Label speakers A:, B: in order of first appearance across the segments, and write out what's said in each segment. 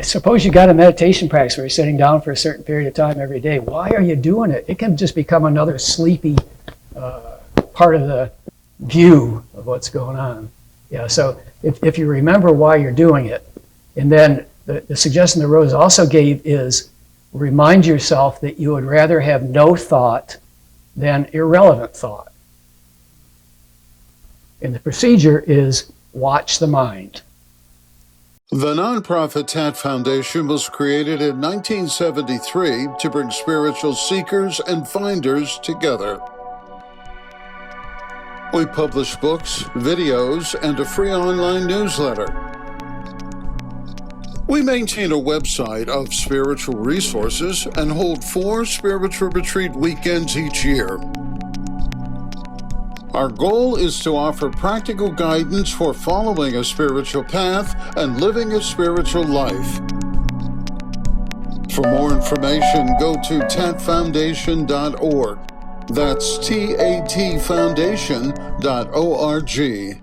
A: suppose you got a meditation practice where you're sitting down for a certain period of time every day. Why are you doing it? It can just become another sleepy part of the view of what's going on. Yeah, so if you remember why you're doing it, and then the suggestion that Rose also gave is remind yourself that you would rather have no thought than irrelevant thought. And the procedure is watch the mind.
B: The nonprofit TAT Foundation was created in 1973 to bring spiritual seekers and finders together. We publish books, videos, and a free online newsletter. We maintain a website of spiritual resources and hold 4 spiritual retreat weekends each year. Our goal is to offer practical guidance for following a spiritual path and living a spiritual life. For more information, go to tatfoundation.org. That's tatfoundation.org.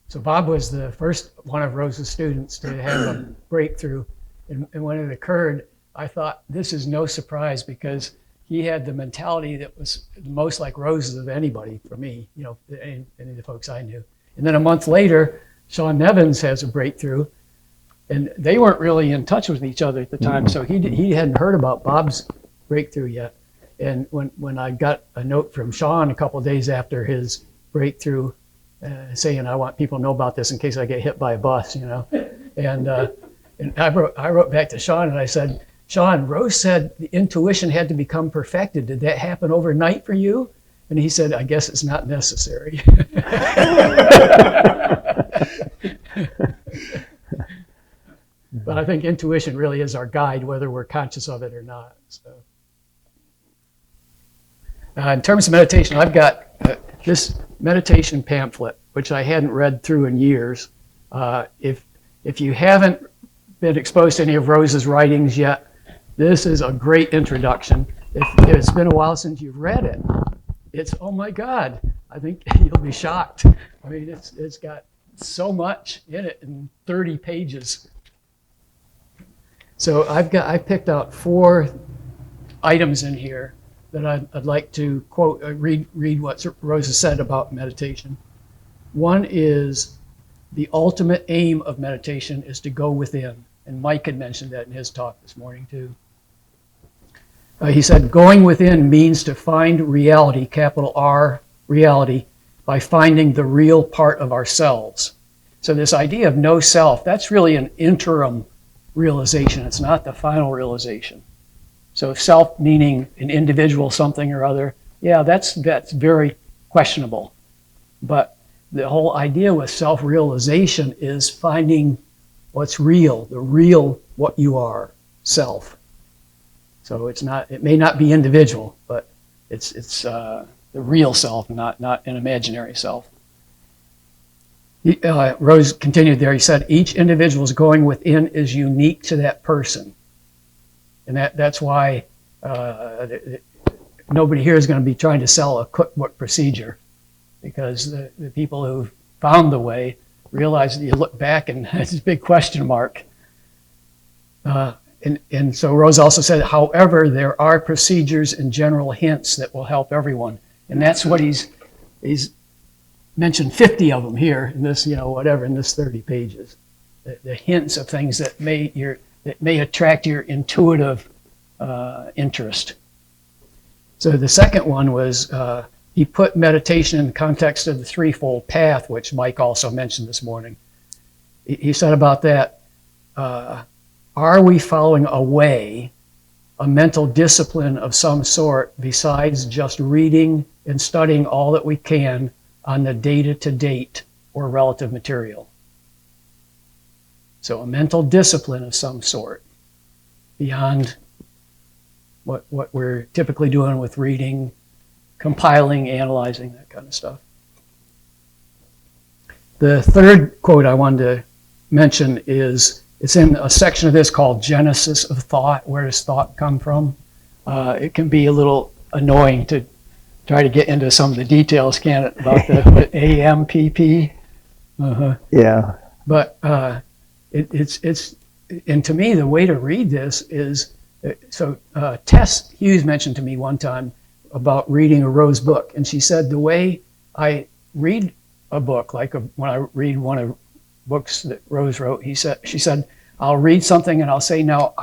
A: So Bob was the first one of Rose's students to have a breakthrough. And when it occurred, I thought, this is no surprise, because he had the mentality that was most like Rose's of anybody for me, any of the folks I knew. And then a month later, Sean Nevins has a breakthrough, and they weren't really in touch with each other at the time, so he hadn't heard about Bob's breakthrough yet. And when I got a note from Sean a couple of days after his breakthrough saying, I want people to know about this in case I get hit by a bus, and I wrote back to Sean and I said, Sean, Rose said the intuition had to become perfected. Did that happen overnight for you? And he said, I guess it's not necessary. But I think intuition really is our guide, whether we're conscious of it or not. So, in terms of meditation, I've got this meditation pamphlet, which I hadn't read through in years. If you haven't been exposed to any of Rose's writings yet, this is a great introduction. If it's been a while since you've read it, it's, oh my God, I think you'll be shocked. I mean, it's got so much in it in 30 pages. So I picked out 4 items in here that I'd like to quote, read what Rose has said about meditation. One is, the ultimate aim of meditation is to go within. And Mike had mentioned that in his talk this morning too. He said, going within means to find reality, capital R, reality, by finding the real part of ourselves. So this idea of no self, that's really an interim realization. It's not the final realization. So self meaning an individual something or other, yeah, that's very questionable. But the whole idea with self-realization is finding what's real, the real what you are, self. So it may not be individual, but it's the real self, not an imaginary self. Rose continued there, he said, each individual's going within is unique to that person. And that's why nobody here is going to be trying to sell a cookbook procedure, because the people who found the way realize that you look back and it's a big question mark. And so Rose also said, however, there are procedures and general hints that will help everyone. And that's what he's mentioned 50 of them here in this, in this 30 pages. The hints of things that may attract your intuitive interest. So the second one was, he put meditation in the context of the threefold path, which Mike also mentioned this morning. He said about that, are we following a way, a mental discipline of some sort, besides just reading and studying all that we can on the data-to-date or relative material? So a mental discipline of some sort, beyond what we're typically doing with reading, compiling, analyzing, that kind of stuff. The third quote I wanted to mention is, it's in a section of this called Genesis of Thought. Where does thought come from? It can be a little annoying to try to get into some of the details, can't it, about the AMPP?
C: Yeah.
A: But it's and to me, the way to read this is, Tess Hughes mentioned to me one time about reading a Rose book, and she said the way I read a book, like when I read one of the books that Rose wrote, she said, I'll read something and I'll say, now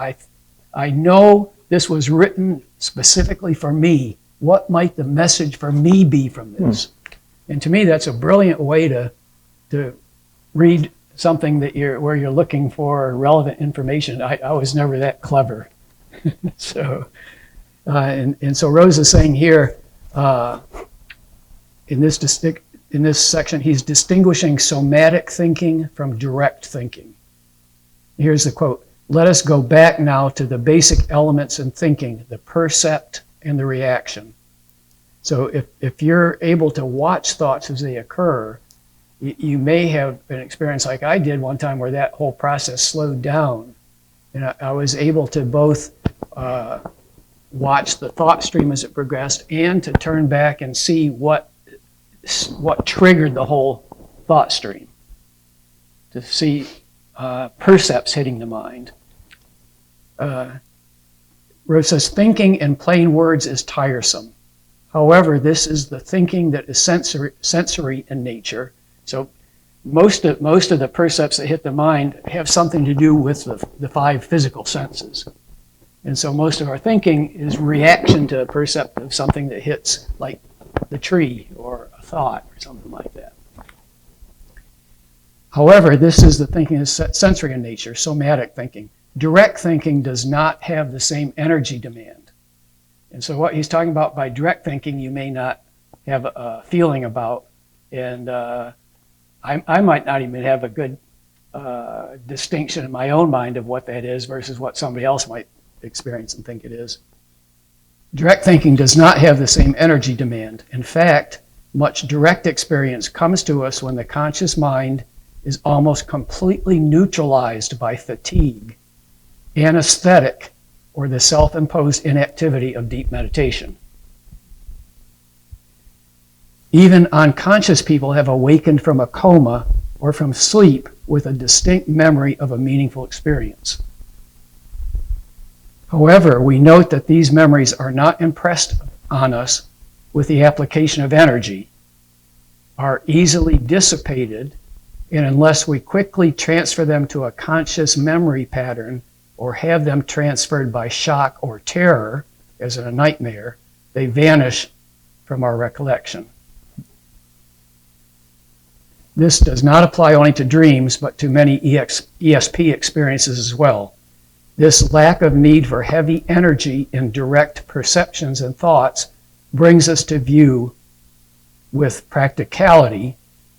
A: I know this was written specifically for me. What might the message for me be from this? And to me, that's a brilliant way to read something where you're looking for relevant information. I was never that clever. So Rose is saying here, in this section, he's distinguishing somatic thinking from direct thinking. Here's the quote: "Let us go back now to the basic elements in thinking, the percept and the reaction." So if you're able to watch thoughts as they occur, you may have an experience like I did one time where that whole process slowed down. And I was able to both watch the thought stream as it progressed and to turn back and see what triggered the whole thought stream, to see percepts hitting the mind. Rose says, thinking in plain words is tiresome. However, this is the thinking that is sensory in nature. So most of the percepts that hit the mind have something to do with the five physical senses. And so most of our thinking is reaction to a percept of something that hits, like the tree or a thought or something like that. However, this is the thinking is sensory in nature, somatic thinking. Direct thinking does not have the same energy demand. And so what he's talking about by direct thinking, you may not have a feeling about, and I might not even have a good distinction in my own mind of what that is versus what somebody else might experience and think it is. Direct thinking does not have the same energy demand. In fact, much direct experience comes to us when the conscious mind is almost completely neutralized by fatigue, anesthetic, or the self-imposed inactivity of deep meditation. Even unconscious people have awakened from a coma or from sleep with a distinct memory of a meaningful experience. However, we note that these memories are not impressed on us with the application of energy, are easily dissipated, and unless we quickly transfer them to a conscious memory pattern or have them transferred by shock or terror, as in a nightmare, they vanish from our recollection. This does not apply only to dreams, but to many ESP experiences as well. This lack of need for heavy energy in direct perceptions and thoughts brings us to view with practicality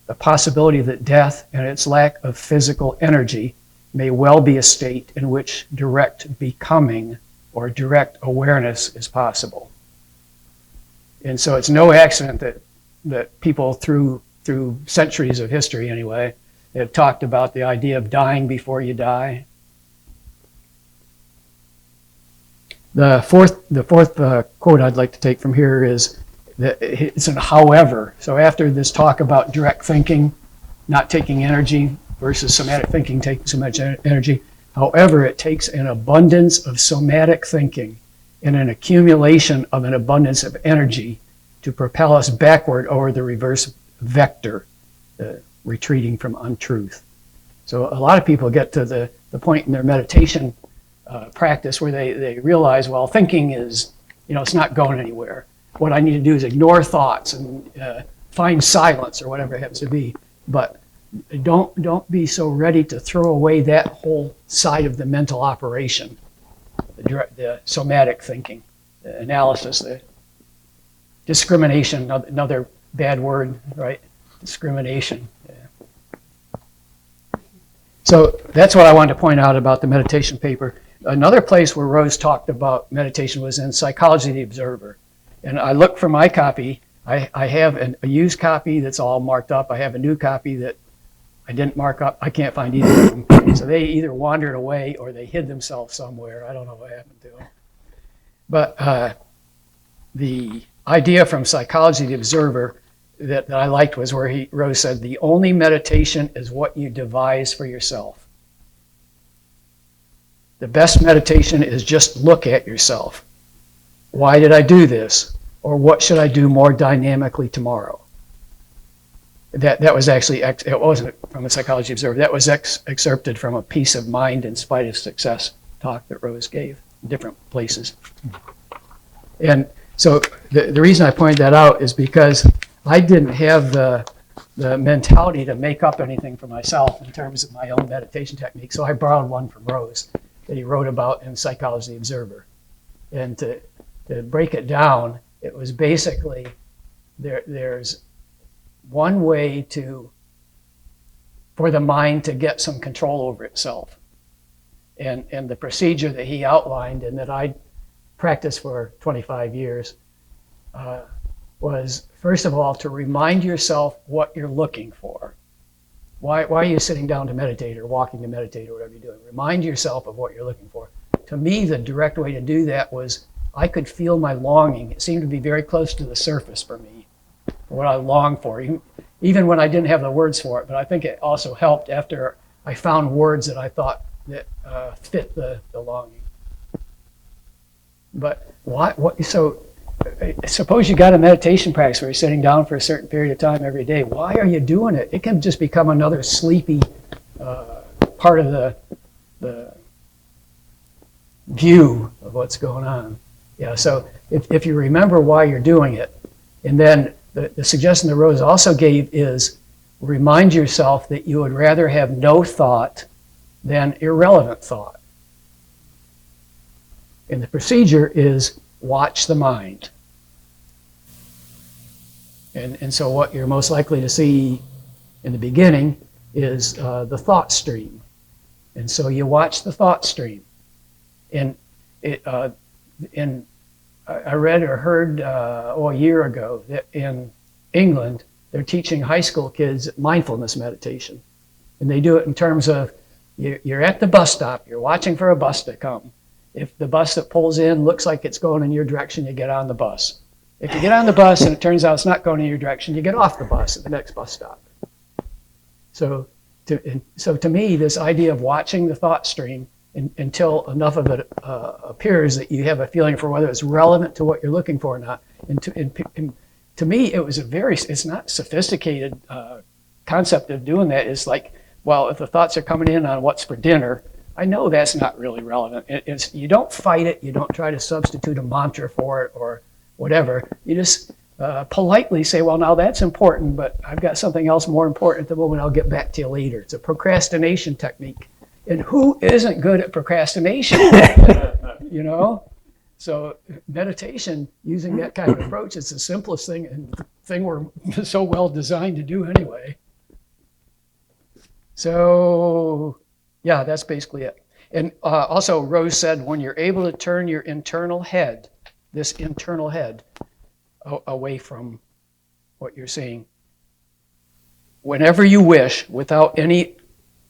A: the possibility that death and its lack of physical energy may well be a state in which direct becoming or direct awareness is possible. And so it's no accident that people through centuries of history anyway have talked about the idea of dying before you die. The fourth quote I'd like to take from here is that it's an however. So after this talk about direct thinking, not taking energy, versus somatic thinking taking so much energy. However, it takes an abundance of somatic thinking and an accumulation of an abundance of energy to propel us backward over the reverse vector, retreating from untruth. So a lot of people get to the point in their meditation practice where they realize, well, thinking is, it's not going anywhere. What I need to do is ignore thoughts and find silence or whatever it happens to be. But don't be so ready to throw away that whole side of the mental operation, the somatic thinking, the analysis, the discrimination, another bad word, right? Discrimination. Yeah. So that's what I wanted to point out about the meditation paper. Another place where Rose talked about meditation was in Psychology of the Observer. And I looked for my copy. I have a used copy that's all marked up. I have a new copy that I didn't mark up. I can't find either of them. So they either wandered away or they hid themselves somewhere. I don't know what happened to them. But the idea from Psychology of the Observer that I liked was where Rose said, the only meditation is what you devise for yourself. The best meditation is just look at yourself. Why did I do this? Or what should I do more dynamically tomorrow? That was actually, it wasn't from a Psychology Observer, that was excerpted from a Peace of Mind in Spite of Success talk that Rose gave in different places. And so the reason I pointed that out is because I didn't have the mentality to make up anything for myself in terms of my own meditation technique. So I borrowed one from Rose that he wrote about in Psychology Observer. And to break it down, it was basically there's one way for the mind to get some control over itself. And the procedure that he outlined and that I practiced for 25 years was, first of all, to remind yourself what you're looking for. Why are you sitting down to meditate or walking to meditate or whatever you're doing? Remind yourself of what you're looking for. To me, the direct way to do that was I could feel my longing. It seemed to be very close to the surface for me, for what I longed for, even when I didn't have the words for it. But I think it also helped after I found words that I thought that fit the longing. But so suppose you got a meditation practice where you're sitting down for a certain period of time every day. Why are you doing it? It can just become another sleepy part of the view of what's going on. Yeah, so if you remember why you're doing it, and then the suggestion that Rose also gave is remind yourself that you would rather have no thought than irrelevant thought. And the procedure is watch the mind. And so what you're most likely to see in the beginning is the thought stream. And so you watch the thought stream. And I read or heard a year ago that in England, they're teaching high school kids mindfulness meditation. And they do it in terms of you're at the bus stop, you're watching for a bus to come. If the bus that pulls in looks like it's going in your direction, you get on the bus. If you get on the bus and it turns out it's not going in your direction, you get off the bus at the next bus stop. So to me, this idea of watching the thought stream until enough of it appears that you have a feeling for whether it's relevant to what you're looking for or not. And to me, it was it's not sophisticated concept of doing that. It's like, well, if the thoughts are coming in on what's for dinner, I know that's not really relevant. You don't fight it. You don't try to substitute a mantra for it or whatever. You just politely say, well, now that's important, but I've got something else more important at the moment. I'll get back to you later. It's a procrastination technique. And who isn't good at procrastination? You know? So meditation, using that kind of approach, is the simplest thing and the thing we're so well designed to do anyway. So yeah, that's basically it. And also Rose said, when you're able to turn your internal head, this internal head, away from what you're seeing, whenever you wish, without any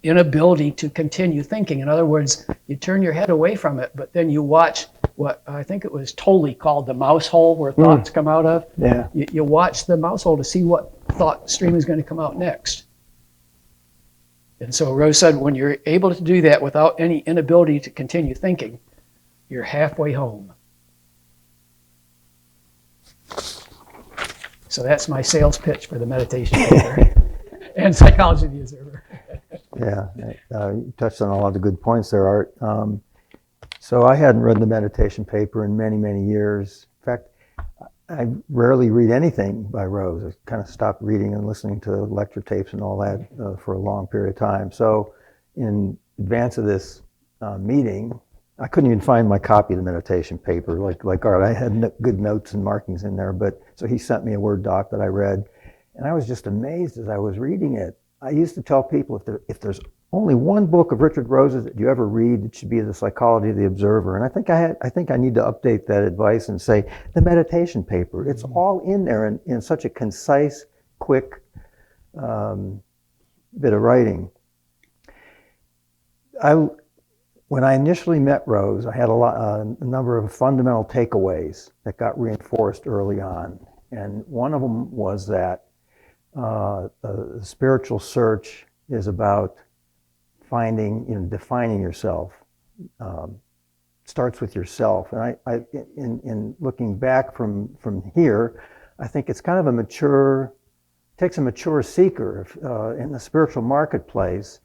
A: inability to continue thinking. In other words, you turn your head away from it, but then you watch what I think it was Tolle called the mouse hole, where thoughts come out of.
C: Yeah.
A: You watch the mouse hole to see what thought stream is going to come out next. And so Rose said, when you're able to do that without any inability to continue thinking, you're halfway home. So that's my sales pitch for the meditation paper and Psychology of the Observer.
C: Yeah, you touched on a lot of good points there, Art. So I hadn't read the meditation paper in many, many years. In fact, I rarely read anything by Rose. I kind of stopped reading and listening to lecture tapes and all that for a long period of time. So in advance of this meeting, I couldn't even find my copy of the meditation paper like Art. I had good notes and markings in there, but so he sent me a Word doc that I read, and I was just amazed as I was reading it. I used to tell people if there's only one book of Richard Rose's that you ever read, it should be The Psychology of the Observer. And I think I need to update that advice and say the meditation paper. It's all in there in such a concise, quick bit of writing. When I initially met Rose, I had a number of fundamental takeaways that got reinforced early on. And one of them was that the spiritual search is about defining yourself. starts with yourself. And in looking back from here, I think it's kind of takes a mature seeker in the spiritual marketplace.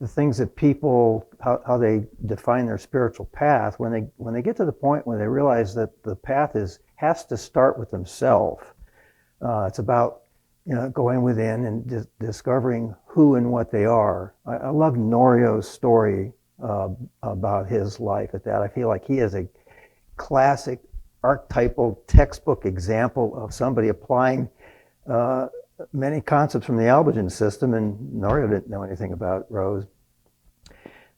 C: The things that people, how they define their spiritual path, when they get to the point where they realize that the path has to start with themselves. It's about going within and discovering who and what they are. I love Norio's story about his life at that. I feel like he is a classic archetypal textbook example of somebody applying many concepts from the Albigen system, and Norio didn't know anything about Rose.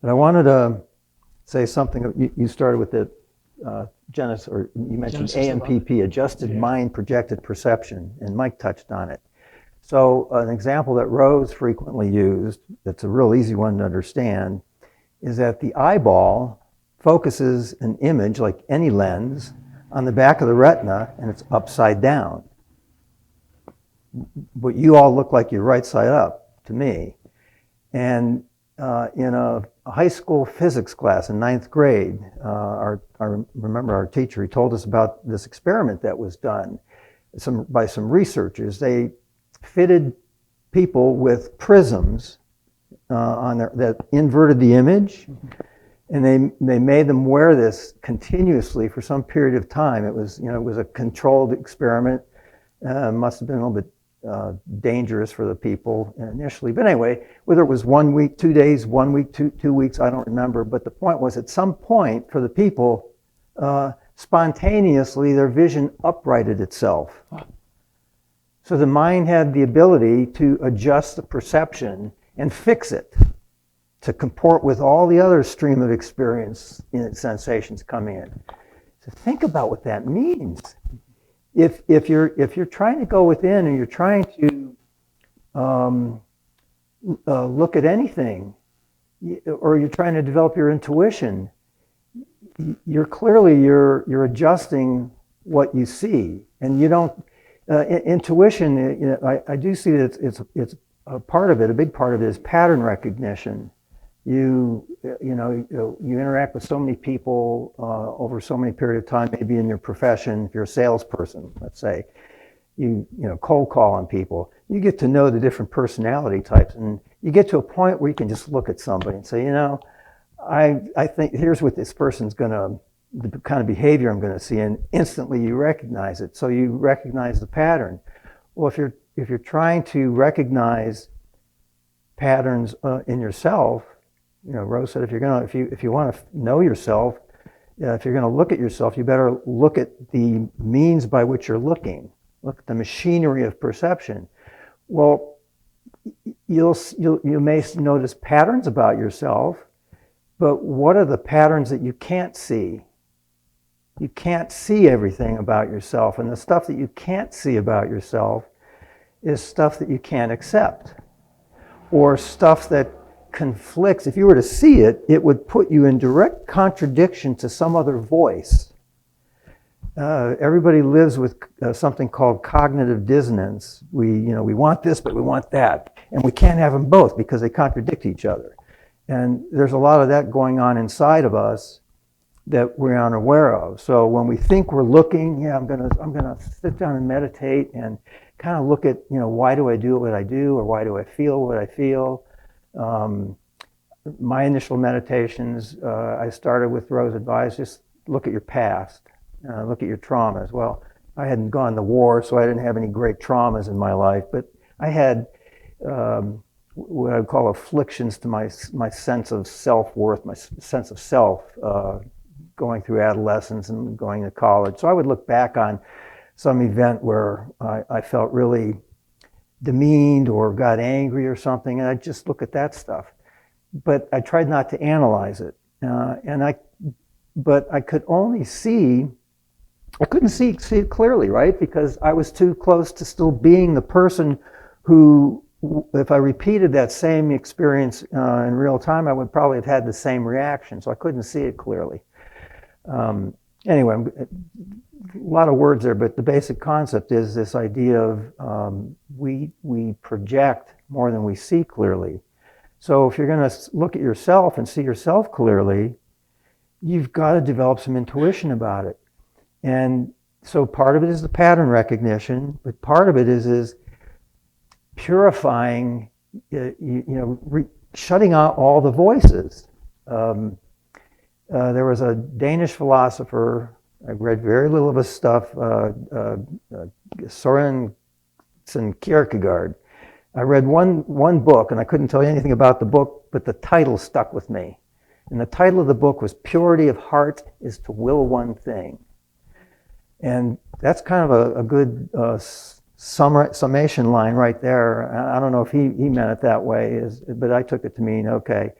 C: But I wanted to say something. You started with the Genesis, or you mentioned AMPP, Adjusted Mind Projected Perception, and Mike touched on it. So an example that Rose frequently used, that's a real easy one to understand, is that the eyeball focuses an image, like any lens, on the back of the retina, and it's upside down. But you all look like you're right side up to me. And in a high school physics class in 9th grade, I remember our teacher, he told us about this experiment that was done by some researchers. They fitted people with prisms that inverted the image, and they made them wear this continuously for some period of time. It was a controlled experiment. Must have been a little bit dangerous for the people initially. But anyway, whether it was 1 week, 2 days, 1 week, 2 weeks, I don't remember. But the point was, at some point for the people, spontaneously their vision uprighted itself. So the mind had the ability to adjust the perception and fix it to comport with all the other stream of experience sensations coming in. So think about what that means. If you're trying to go within and you're trying to look at anything, or you're trying to develop your intuition, you're adjusting what you see, and you don't. Intuition, I do see that it's a part of it. A big part of it is pattern recognition. You interact with so many people over so many period of time. Maybe in your profession, if you're a salesperson, let's say, you cold call on people. You get to know the different personality types, and you get to a point where you can just look at somebody and say, I think here's what this person's the kind of behavior I'm going to see, and instantly you recognize it. So you recognize the pattern. Well, if you're trying to recognize patterns in yourself, Rose said, if you want to know yourself, if you're going to look at yourself, you better look at the means by which you're looking. Look at the machinery of perception. Well, you may notice patterns about yourself, but what are the patterns that you can't see? You can't see everything about yourself, and the stuff that you can't see about yourself is stuff that you can't accept, or stuff that conflicts. If you were to see it, it would put you in direct contradiction to some other voice. Everybody lives with something called cognitive dissonance. We want this, but we want that, and we can't have them both because they contradict each other. And there's a lot of that going on inside of us that we're unaware of. So when we think we're looking, I'm gonna sit down and meditate and kind of look at, why do I do what I do, or why do I feel what I feel? My initial meditations, I started with Rose advice, just look at your past, look at your traumas. Well, I hadn't gone to war, so I didn't have any great traumas in my life, but I had what I would call afflictions to my sense of self-worth, my sense of self, going through adolescence and going to college. So I would look back on some event where I felt really demeaned or got angry or something, and I'd just look at that stuff. But I tried not to analyze it. But I could only see, I couldn't see it clearly, right? Because I was too close to still being the person who, if I repeated that same experience in real time, I would probably have had the same reaction. So I couldn't see it clearly. Anyway, a lot of words there, but the basic concept is this idea of we project more than we see clearly. So if you're going to look at yourself and see yourself clearly, you've got to develop some intuition about it. And so part of it is the pattern recognition, but part of it is purifying, shutting out all the voices. There was a Danish philosopher, I read very little of his stuff, Søren Kierkegaard. I read one book, and I couldn't tell you anything about the book, but the title stuck with me. And the title of the book was Purity of Heart is to Will One Thing. And that's kind of a good summation line right there. I don't know if he meant it that way, but I took it to mean, okay,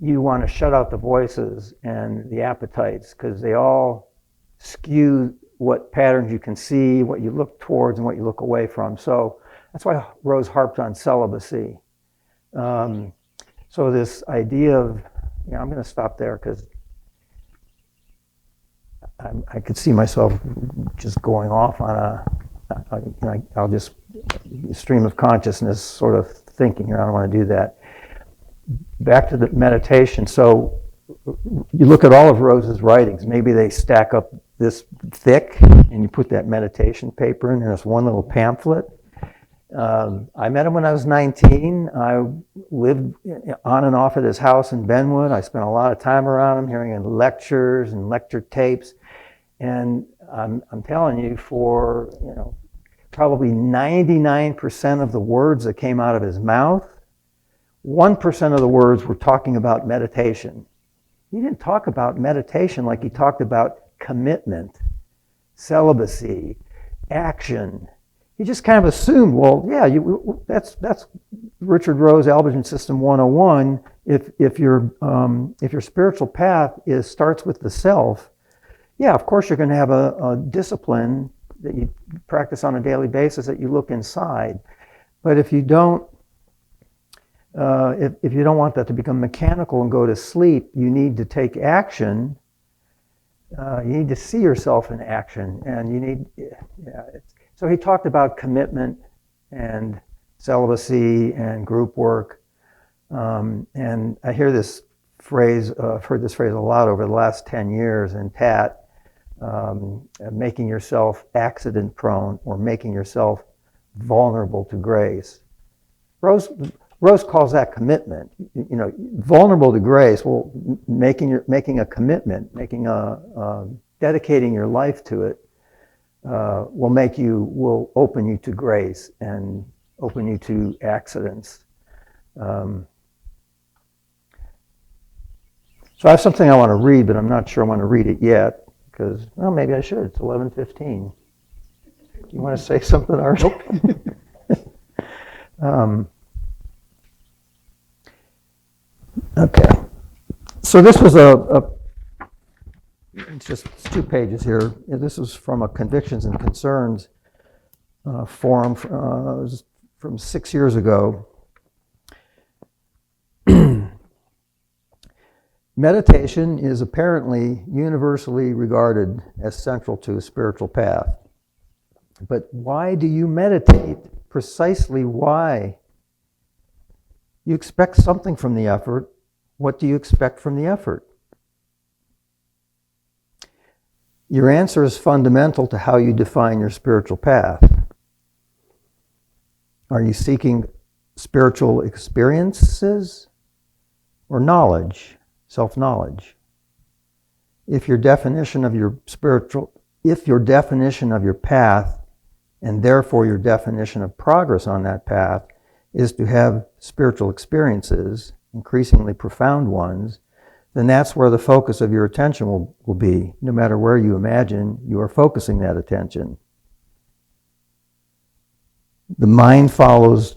C: you want to shut out the voices and the appetites, because they all skew what patterns you can see, what you look towards, and what you look away from. So that's why Rose harped on celibacy. So this idea of, I'm going to stop there because I could see myself just going off on I'll just stream of consciousness sort of thinking here. I don't want to do that. Back to the meditation. So you look at all of Rose's writings. Maybe they stack up this thick, and you put that meditation paper in, and it's one little pamphlet. I met him when I was 19. I lived on and off at his house in Benwood. I spent a lot of time around him, hearing lectures and lecture tapes. And I'm telling you, for probably 99% of the words that came out of his mouth, 1% of the words were talking about meditation. He didn't talk about meditation like he talked about commitment, celibacy, action. He just kind of assumed, well, yeah, that's Richard Rose Albergen System 101. If your spiritual path starts with the self, yeah, of course you're going to have a discipline that you practice on a daily basis, that you look inside. But if you don't, if you don't want that to become mechanical and go to sleep, you need to take action. You need to see yourself in action, and you need. So he talked about commitment and celibacy and group work, and I hear this phrase. I've heard this phrase a lot over the last 10 years in TAT. Making yourself accident prone, or making yourself vulnerable to grace. Rose calls that commitment. Vulnerable to grace. Well, making a commitment, dedicating your life to it, will open you to grace and open you to accidents. So I have something I want to read, but I'm not sure I want to read it yet. Because, well, maybe I should. It's 11:15. You want to say something, Art? Nope. Okay. So this was it's 2 pages here. This was from a Convictions and Concerns forum from 6 years ago. Meditation is apparently universally regarded as central to a spiritual path. But why do you meditate? Precisely why? You expect something from the effort. What do you expect from the effort? Your answer is fundamental to how you define your spiritual path. Are you seeking spiritual experiences or knowledge? Self-knowledge. If your definition of your path, and therefore your definition of progress on that path, is to have spiritual experiences, increasingly profound ones, then that's where the focus of your attention will be. No matter where you imagine you are focusing that attention. The mind follows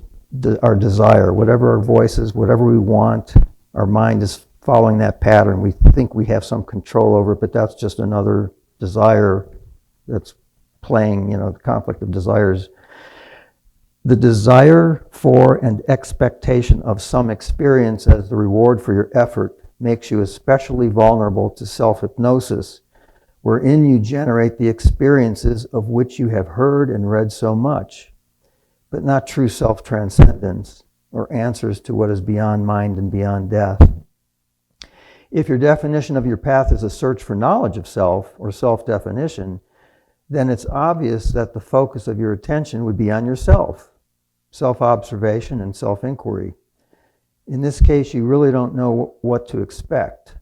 C: our desire, whatever our voices, whatever we want, our mind is following that pattern. We think we have some control over it, but that's just another desire that's playing, the conflict of desires. The desire for and expectation of some experience as the reward for your effort makes you especially vulnerable to self-hypnosis, wherein you generate the experiences of which you have heard and read so much, but not true self-transcendence or answers to what is beyond mind and beyond death. If your definition of your path is a search for knowledge of self or self-definition, then it's obvious that the focus of your attention would be on yourself, self-observation and self-inquiry. In this case, you really don't know what to expect.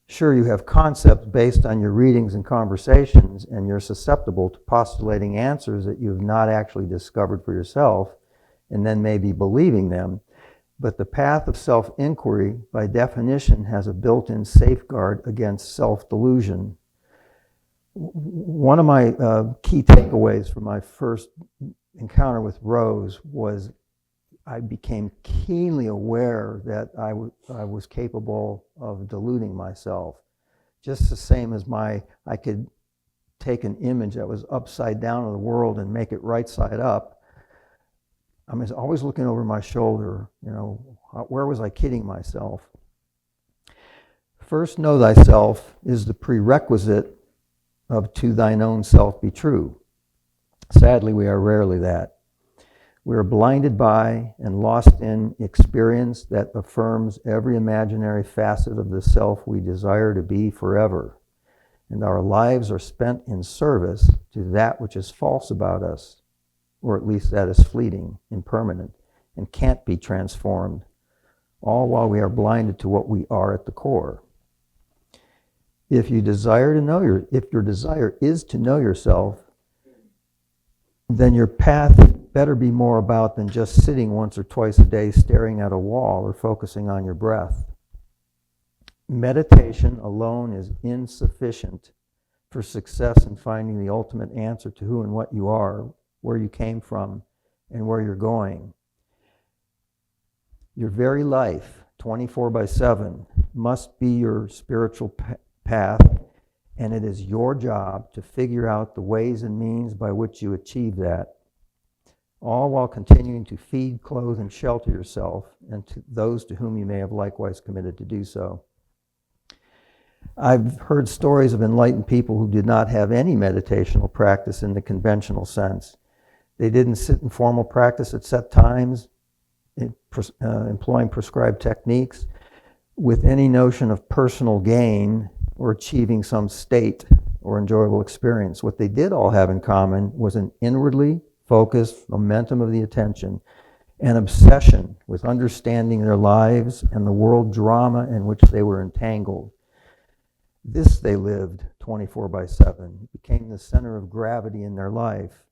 C: Sure, you have concepts based on your readings and conversations, and you're susceptible to postulating answers that you have not actually discovered for yourself, and then maybe believing them. But the path of self-inquiry, by definition, has a built-in safeguard against self-delusion. One of my key takeaways from my first encounter with Rose was I became keenly aware that I was capable of deluding myself. Just the same as I could take an image that was upside down of the world and make it right side up. I was always looking over my shoulder, where was I kidding myself? First know thyself is the prerequisite of to thine own self be true. Sadly, we are rarely that. We are blinded by and lost in experience that affirms every imaginary facet of the self we desire to be forever. And our lives are spent in service to that which is false about us, or at least that is fleeting, impermanent, and can't be transformed, all while we are blinded to what we are at the core. If your desire is to know yourself, then your path better be more about than just sitting once or twice a day staring at a wall or focusing on your breath. Meditation alone is insufficient for success in finding the ultimate answer to who and what you are, where you came from, and where you're going. Your very life, 24/7, must be your spiritual path, and it is your job to figure out the ways and means by which you achieve that, all while continuing to feed, clothe, and shelter yourself and to those to whom you may have likewise committed to do so. I've heard stories of enlightened people who did not have any meditational practice in the conventional sense. They didn't sit in formal practice at set times, employing prescribed techniques, with any notion of personal gain or achieving some state or enjoyable experience. What they did all have in common was an inwardly focused momentum of the attention, an obsession with understanding their lives and the world drama in which they were entangled. This they lived 24/7. It became the center of gravity in their life.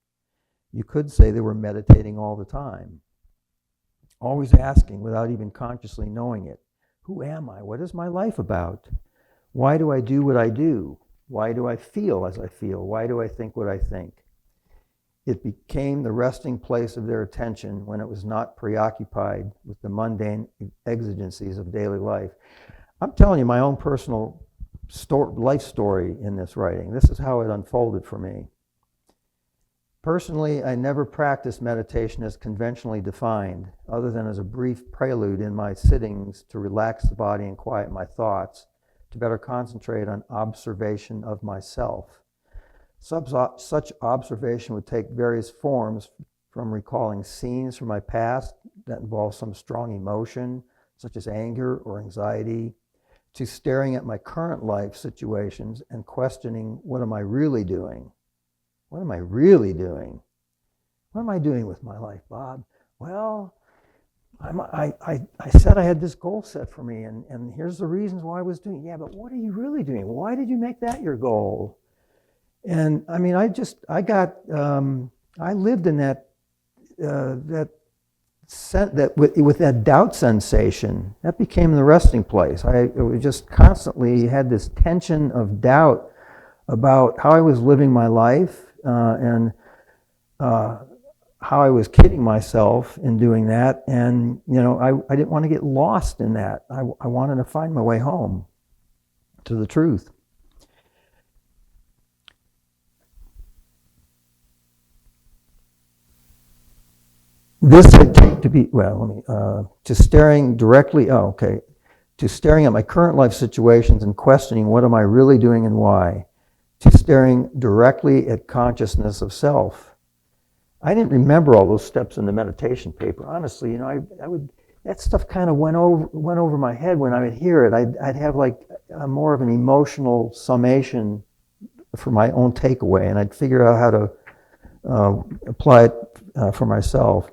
C: You could say they were meditating all the time, always asking without even consciously knowing it, who am I? What is my life about? Why do I do what I do? Why do I feel as I feel? Why do I think what I think? It became the resting place of their attention when it was not preoccupied with the mundane exigencies of daily life. I'm telling you my own personal life story in this writing. This is how it unfolded for me. Personally, I never practiced meditation as conventionally defined, other than as a brief prelude in my sittings to relax the body and quiet my thoughts, to better concentrate on observation of myself. Such observation would take various forms, from recalling scenes from my past that involve some strong emotion, such as anger or anxiety, to staring at my current life situations and questioning, what am I really doing? What am I really doing? What am I doing with my life, Bob? Well, I said I had this goal set for me, and here's the reasons why I was doing it. Yeah, but what are you really doing? Why did you make that your goal? And I mean, I lived in with that doubt sensation. That became the resting place. I just constantly had this tension of doubt about how I was living my life and how I was kidding myself in doing that. And, I didn't want to get lost in that. I wanted to find my way home to the truth. This I take to be, to staring directly, to staring at my current life situations and questioning, what am I really doing and why? To staring directly at consciousness of self. I didn't remember all those steps in the meditation paper. Honestly, that stuff kind of went over my head when I would hear it. I'd have more of an emotional summation for my own takeaway, and I'd figure out how to apply it for myself.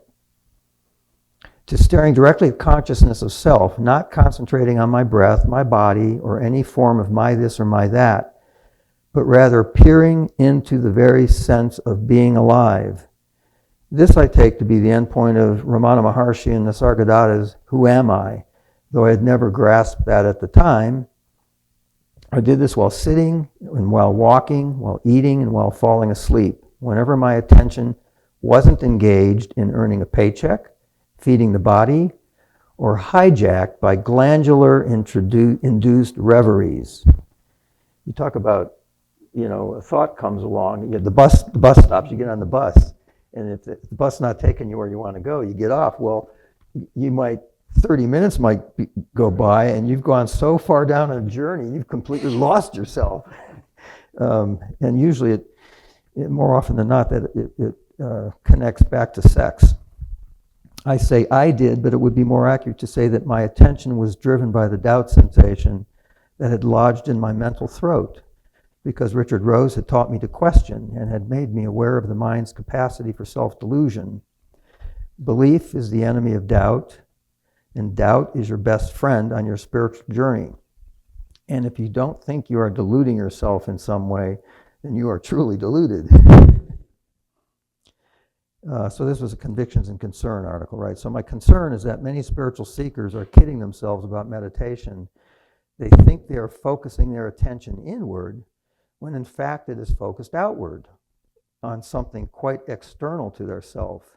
C: To staring directly at consciousness of self, not concentrating on my breath, my body, or any form of my this or my that, but rather peering into the very sense of being alive. This I take to be the endpoint of Ramana Maharshi and Nisargadatta's Who Am I? Though I had never grasped that at the time. I did this while sitting, and while walking, while eating, and while falling asleep. Whenever my attention wasn't engaged in earning a paycheck, feeding the body, or hijacked by glandular-induced reveries. You talk about, a thought comes along, the bus stops, you get on the bus, and if the bus not taking you where you want to go, you get off. Well, 30 minutes might go by, and you've gone so far down a journey, you've completely lost yourself. And usually, it more often than not, that it connects back to sex. I say I did, but it would be more accurate to say that my attention was driven by the doubt sensation that had lodged in my mental throat, because Richard Rose had taught me to question and had made me aware of the mind's capacity for self-delusion. Belief is the enemy of doubt, and doubt is your best friend on your spiritual journey. And if you don't think you are deluding yourself in some way, then you are truly deluded. So this was a Convictions and Concern article, right? So my concern is that many spiritual seekers are kidding themselves about meditation. They think they are focusing their attention inward, when in fact it is focused outward on something quite external to their self,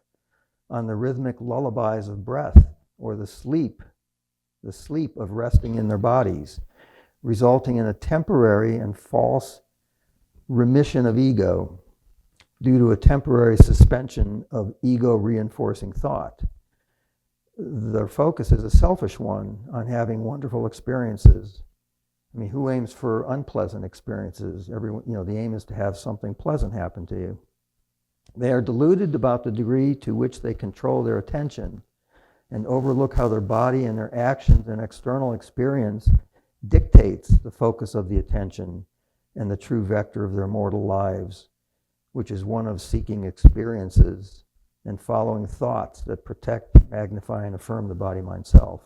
C: on the rhythmic lullabies of breath, or the sleep of resting in their bodies, resulting in a temporary and false remission of ego due to a temporary suspension of ego-reinforcing thought. Their focus is a selfish one on having wonderful experiences. I mean, who aims for unpleasant experiences? Everyone, the aim is to have something pleasant happen to you. They are deluded about the degree to which they control their attention and overlook how their body and their actions and external experience dictates the focus of the attention and the true vector of their mortal lives, which is one of seeking experiences and following thoughts that protect, magnify, and affirm the body-mind self.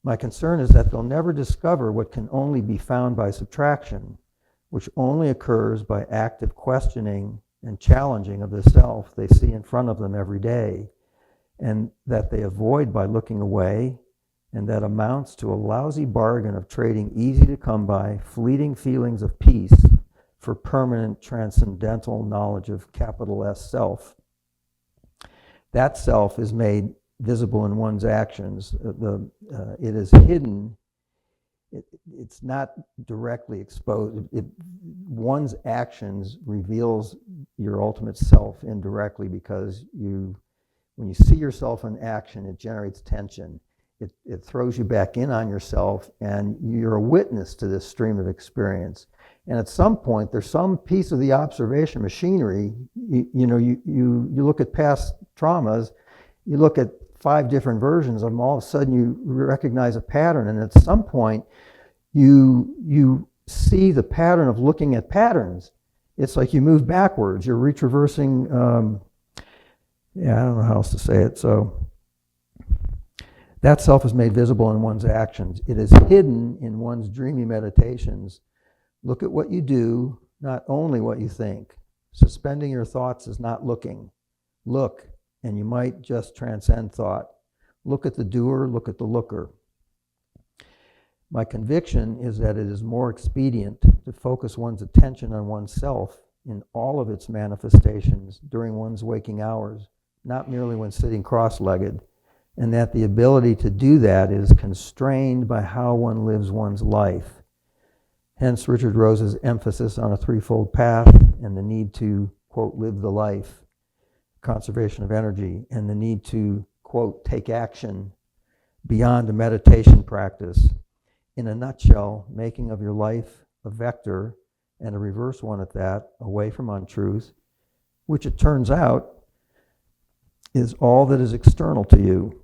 C: My concern is that they'll never discover what can only be found by subtraction, which only occurs by active questioning and challenging of the self they see in front of them every day, and that they avoid by looking away, and that amounts to a lousy bargain of trading easy-to-come-by, fleeting feelings of peace for permanent transcendental knowledge of capital S self. That self is made visible in one's actions. It is hidden. It's not directly exposed. One's actions reveals your ultimate self indirectly, because when you see yourself in action, it generates tension. It throws you back in on yourself, and you're a witness to this stream of experience. And at some point, there's some piece of the observation machinery. You look at past traumas, you look at 5 different versions of them, all of a sudden you recognize a pattern, and at some point you see the pattern of looking at patterns. It's like you move backwards, you're retraversing, I don't know how else to say it. So that self is made visible in one's actions. It is hidden in one's dreamy meditations. Look at what you do, not only what you think. Suspending your thoughts is not looking. Look, and you might just transcend thought. Look at the doer, look at the looker. My conviction is that it is more expedient to focus one's attention on oneself in all of its manifestations during one's waking hours, not merely when sitting cross-legged, and that the ability to do that is constrained by how one lives one's life. Hence Richard Rose's emphasis on a threefold path and the need to, quote, live the life, conservation of energy, and the need to, quote, take action beyond a meditation practice. In a nutshell, making of your life a vector, and a reverse one at that, away from untruth, which it turns out is all that is external to you.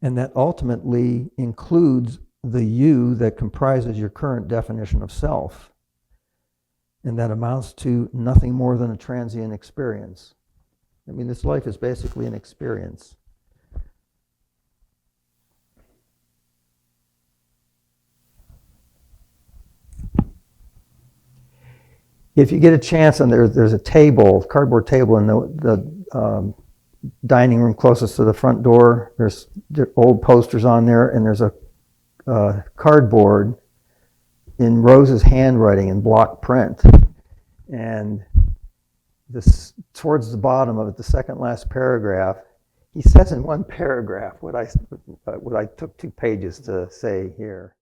C: and that ultimately includes the you that comprises your current definition of self, and that amounts to nothing more than a transient experience. I mean, this life is basically an experience. If you get a chance, and there's a table, cardboard table in the dining room closest to the front door. There's old posters on there, and there's a cardboard in Rose's handwriting in block print. And this, towards the bottom of it, the second last paragraph, he says in one paragraph what I took 2 pages to say here.